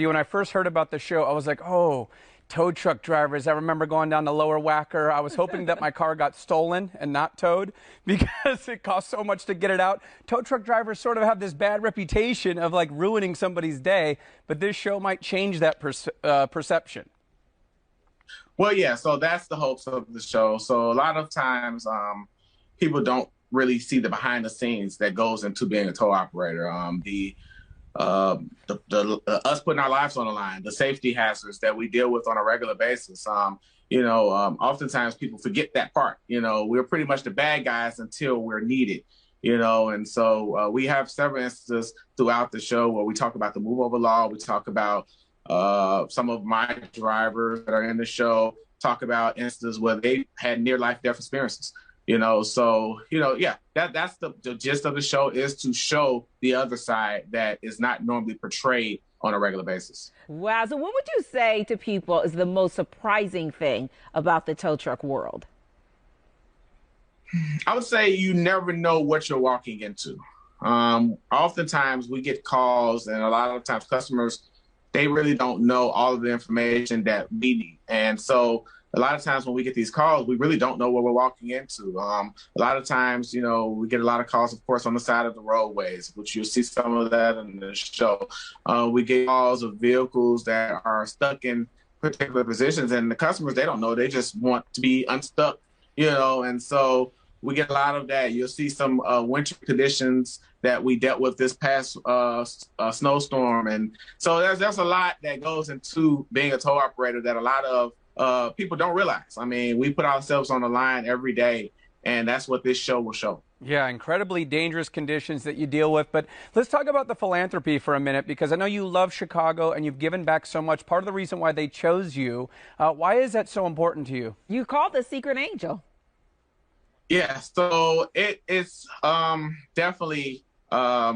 When I first heard about the show, I was like, oh, tow truck drivers. I remember going down to Lower Wacker. I was hoping that my car got stolen and not towed because it costs so much to get it out. Tow truck drivers sort of have this bad reputation of like ruining somebody's day, but this show might change that perception. Well, yeah, so that's the hopes of the show. So a lot of times people don't really see the behind the scenes that goes into being a tow operator. Us putting our lives on the line, the safety hazards that we deal with on a regular basis. Oftentimes people forget that part. We're pretty much the bad guys until we're needed. And so we have several instances throughout the show where we talk about the move over law. We talk about some of my drivers that are in the show talk about instances where they had near life death experiences. That's the gist of the show, is to show the other side that is not normally portrayed on a regular basis. Wow. So what would you say to people is the most surprising thing about the tow truck world? I would say you never know what you're walking into. Oftentimes we get calls, and a lot of times customers, they really don't know all of the information that we need. And so a lot of times when we get these calls, we really don't know what we're walking into. A lot of times, we get a lot of calls, of course, on the side of the roadways, which you'll see some of that in the show. We get calls of vehicles that are stuck in particular positions, and the customers, they don't know. They just want to be unstuck, and so we get a lot of that. You'll see some winter conditions that we dealt with this past snowstorm. And so there's a lot that goes into being a tow operator that a lot of people don't realize. I mean, we put ourselves on the line every day, and that's what this show will show. Yeah, incredibly dangerous conditions that you deal with. But let's talk about the philanthropy for a minute, because I know you love Chicago and you've given back so much. Part of the reason why they chose you, why is that so important to you? You called the secret angel. Yeah, so it's definitely a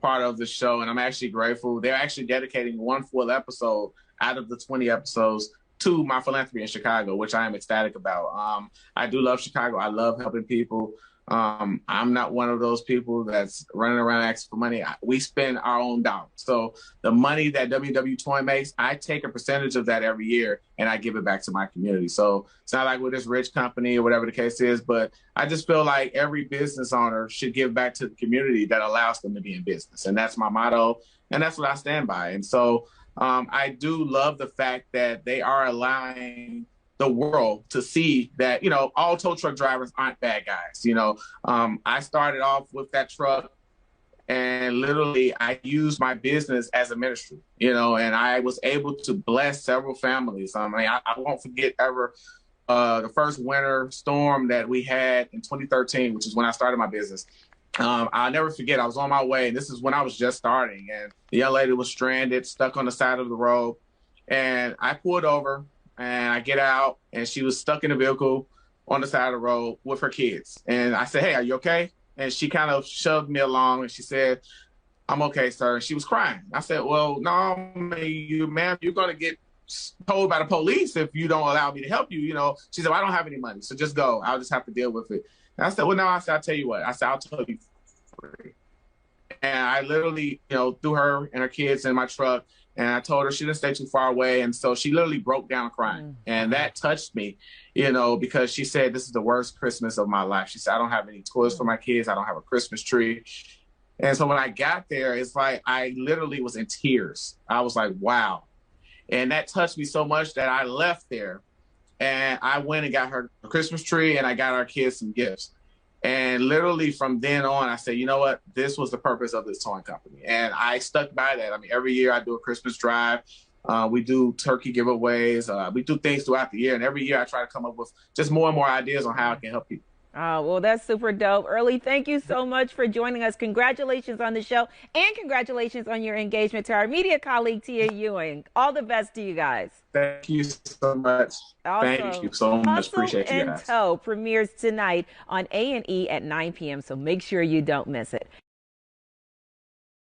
part of the show, and I'm actually grateful. They're actually dedicating one full episode out of the 20 episodes to my philanthropy in Chicago, which I am ecstatic about. I do love Chicago. I love helping people. I'm not one of those people that's running around asking for money. We spend our own dollars. So the money that WW Toy makes, I take a percentage of that every year and I give it back to my community. So it's not like we're this rich company or whatever the case is, but I just feel like every business owner should give back to the community that allows them to be in business. And that's my motto. And that's what I stand by. And so I do love the fact that they are allowing the world to see that, all tow truck drivers aren't bad guys. I started off with that truck, and literally I used my business as a ministry, and I was able to bless several families. I mean, I won't forget ever the first winter storm that we had in 2013, which is when I started my business. I'll never forget, I was on my way, and this is when I was just starting, and the young lady was stranded, stuck on the side of the road, and I pulled over, and I get out, and she was stuck in the vehicle on the side of the road with her kids. And I said, "Hey, are you okay?" And she kind of shoved me along, and she said, "I'm okay, sir." And she was crying. I said, "Well, no, ma'am, you're going to get told by the police if you don't allow me to help you." She said, "Well, I don't have any money, so just go. I'll just have to deal with it." And I said, "Well, no," I said, "I'll tell you what." I said, "I'll tell you for free." And I literally, threw her and her kids in my truck, and I told her she didn't stay too far away. And so she literally broke down crying. And that touched me, because she said, "This is the worst Christmas of my life." She said, "I don't have any toys for my kids. I don't have a Christmas tree." And so when I got there, it's like I literally was in tears. I was like, wow. And that touched me so much that I left there, and I went and got her a Christmas tree, and I got our kids some gifts. And literally from then on, I said, you know what? This was the purpose of this towing company. And I stuck by that. I mean, every year I do a Christmas drive. We do turkey giveaways. We do things throughout the year. And every year I try to come up with just more and more ideas on how I can help people. Oh, well, that's super dope. Early, thank you so much for joining us. Congratulations on the show, and congratulations on your engagement to our media colleague, Tia Ewing. All the best to you guys. Thank you so much. Also, thank you so much. Appreciate you guys. Hustle and Tow premieres tonight on A&E at 9 p.m., so make sure you don't miss it.